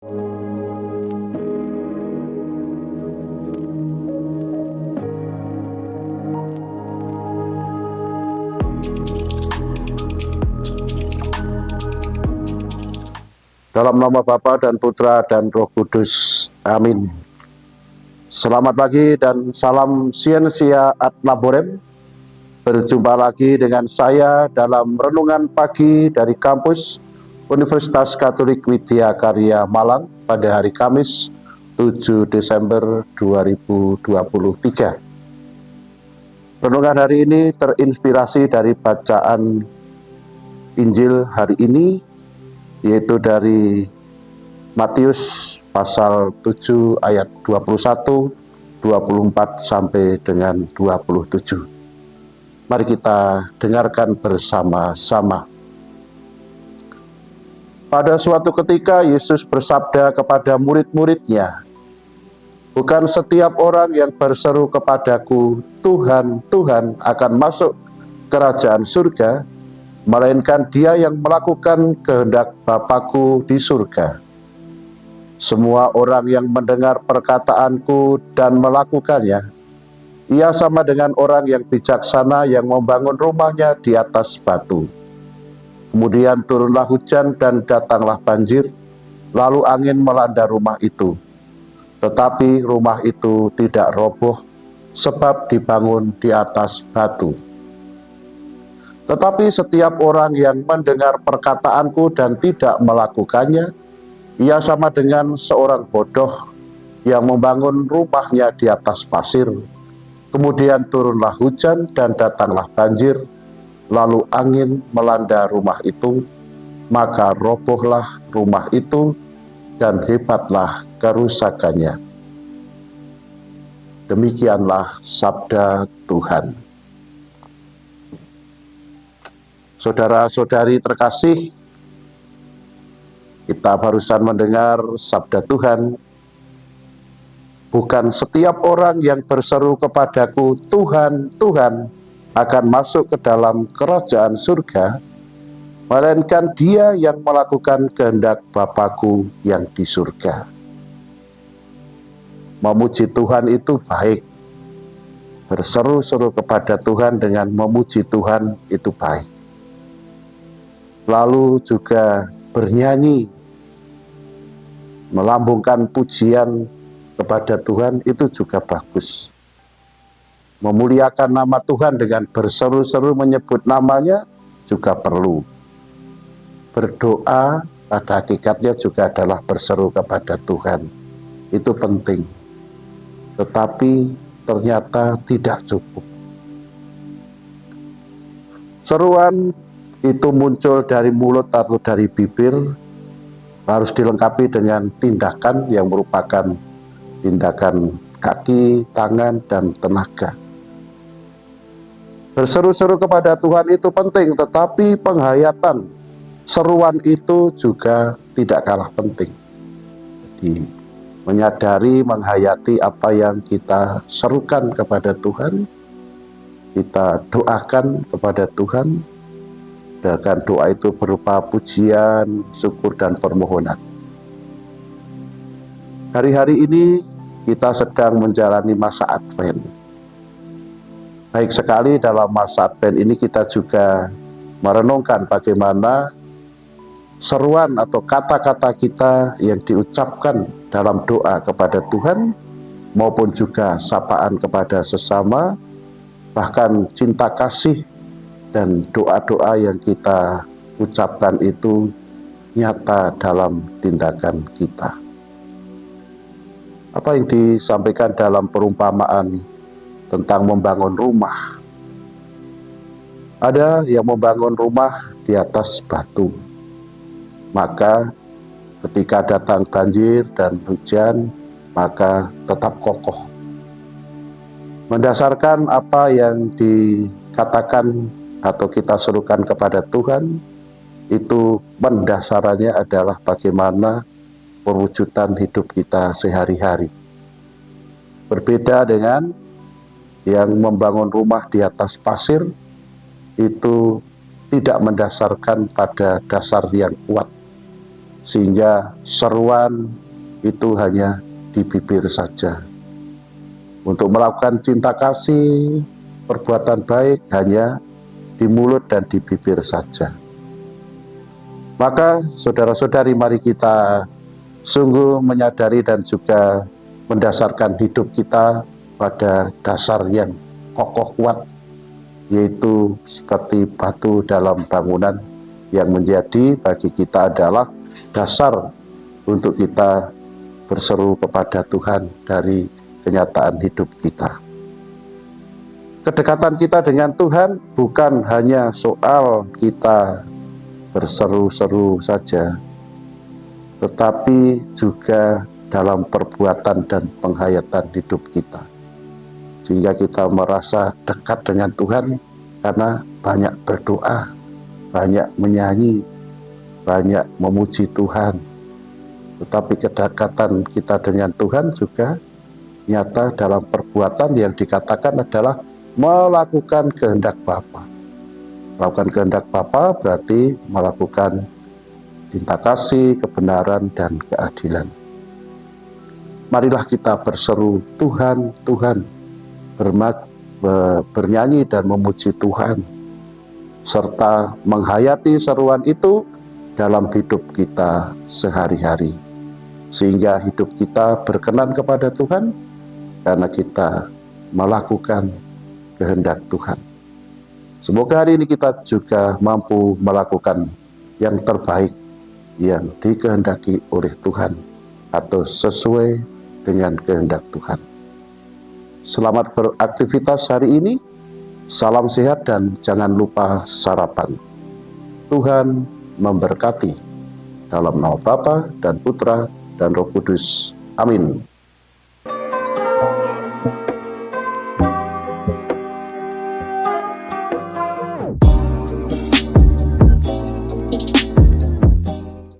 Dalam nama Bapa dan Putra dan Roh Kudus. Amin. Selamat pagi dan salam Scientia ad Laborem. Berjumpa lagi dengan saya dalam renungan pagi dari kampus Universitas Katolik Widya Karya Malang pada hari Kamis 7 Desember 2023. Renungan hari ini terinspirasi dari bacaan Injil hari ini, yaitu dari Matius pasal 7 ayat 21, 24 sampai dengan 27. Mari kita dengarkan bersama-sama. Pada suatu ketika Yesus bersabda kepada murid-muridnya, "Bukan setiap orang yang berseru kepadaku, Tuhan, Tuhan, akan masuk kerajaan surga, melainkan dia yang melakukan kehendak Bapa-Ku di surga. Semua orang yang mendengar perkataanku dan melakukannya, ia sama dengan orang yang bijaksana yang membangun rumahnya di atas batu. Kemudian turunlah hujan dan datanglah banjir, lalu angin melanda rumah itu. Tetapi rumah itu tidak roboh, sebab dibangun di atas batu. Tetapi setiap orang yang mendengar perkataanku dan tidak melakukannya, ia sama dengan seorang bodoh yang membangun rumahnya di atas pasir. Kemudian turunlah hujan dan datanglah banjir, lalu angin melanda rumah itu, maka robohlah rumah itu dan hebatlah kerusakannya." Demikianlah sabda Tuhan. Saudara-saudari terkasih, kita barusan mendengar sabda Tuhan. Bukan setiap orang yang berseru kepadaku, Tuhan, Tuhan, akan masuk ke dalam kerajaan surga, melainkan dia yang melakukan kehendak Bapa-Ku yang di surga. Memuji Tuhan itu baik. Berseru-seru kepada Tuhan dengan memuji Tuhan itu baik. Lalu juga bernyanyi, melambungkan pujian kepada Tuhan itu juga bagus. Memuliakan nama Tuhan dengan berseru-seru menyebut namanya juga perlu. Berdoa pada hakikatnya juga adalah berseru kepada Tuhan. Itu penting. Tetapi ternyata tidak cukup. Seruan itu muncul dari mulut atau dari bibir, harus dilengkapi dengan tindakan yang merupakan tindakan kaki, tangan, dan tenaga. Berseru-seru kepada Tuhan itu penting, tetapi penghayatan seruan itu juga tidak kalah penting. Jadi, menyadari, menghayati apa yang kita serukan kepada Tuhan, kita doakan kepada Tuhan, dan doa itu berupa pujian, syukur, dan permohonan. Hari-hari ini kita sedang menjalani masa Advent. Baik sekali dalam masa Advent ini kita juga merenungkan bagaimana seruan atau kata-kata kita yang diucapkan dalam doa kepada Tuhan, maupun juga sapaan kepada sesama, bahkan cinta kasih dan doa-doa yang kita ucapkan itu nyata dalam tindakan kita. Apa yang disampaikan dalam perumpamaan tentang membangun rumah? Ada yang membangun rumah di atas batu. Maka ketika datang banjir dan hujan, maka tetap kokoh. Mendasarkan apa yang dikatakan atau kita serukan kepada Tuhan, itu pendasarannya adalah bagaimana perwujudan hidup kita sehari-hari. Berbeda dengan yang membangun rumah di atas pasir, itu tidak mendasarkan pada dasar yang kuat. sehingga seruan itu hanya di bibir saja. Untuk melakukan cinta kasih, perbuatan baik hanya di mulut dan di bibir saja. Maka saudara-saudari, mari kita sungguh menyadari dan juga mendasarkan hidup kita pada dasar yang kokoh kuat, yaitu seperti batu dalam bangunan yang menjadi bagi kita adalah dasar untuk kita berseru kepada Tuhan dari kenyataan hidup kita. Kedekatan kita dengan Tuhan bukan hanya soal kita berseru-seru saja, tetapi juga dalam perbuatan dan penghayatan hidup kita, sehingga kita merasa dekat dengan Tuhan karena banyak berdoa, banyak menyanyi, banyak memuji Tuhan. Tetapi kedekatan kita dengan Tuhan juga nyata dalam perbuatan yang dikatakan adalah melakukan kehendak Bapa. Melakukan kehendak Bapa berarti melakukan cinta kasih, kebenaran, dan keadilan. Marilah kita berseru Tuhan, Tuhan, bernyanyi dan memuji Tuhan, serta menghayati seruan itu dalam hidup kita sehari-hari, sehingga hidup kita berkenan kepada Tuhan karena kita melakukan kehendak Tuhan. Semoga hari ini kita juga mampu melakukan yang terbaik yang dikehendaki oleh Tuhan atau sesuai dengan kehendak Tuhan. Selamat beraktivitas hari ini, salam sehat dan jangan lupa sarapan. Tuhan memberkati dalam nama Bapa dan Putra dan Roh Kudus. Amin.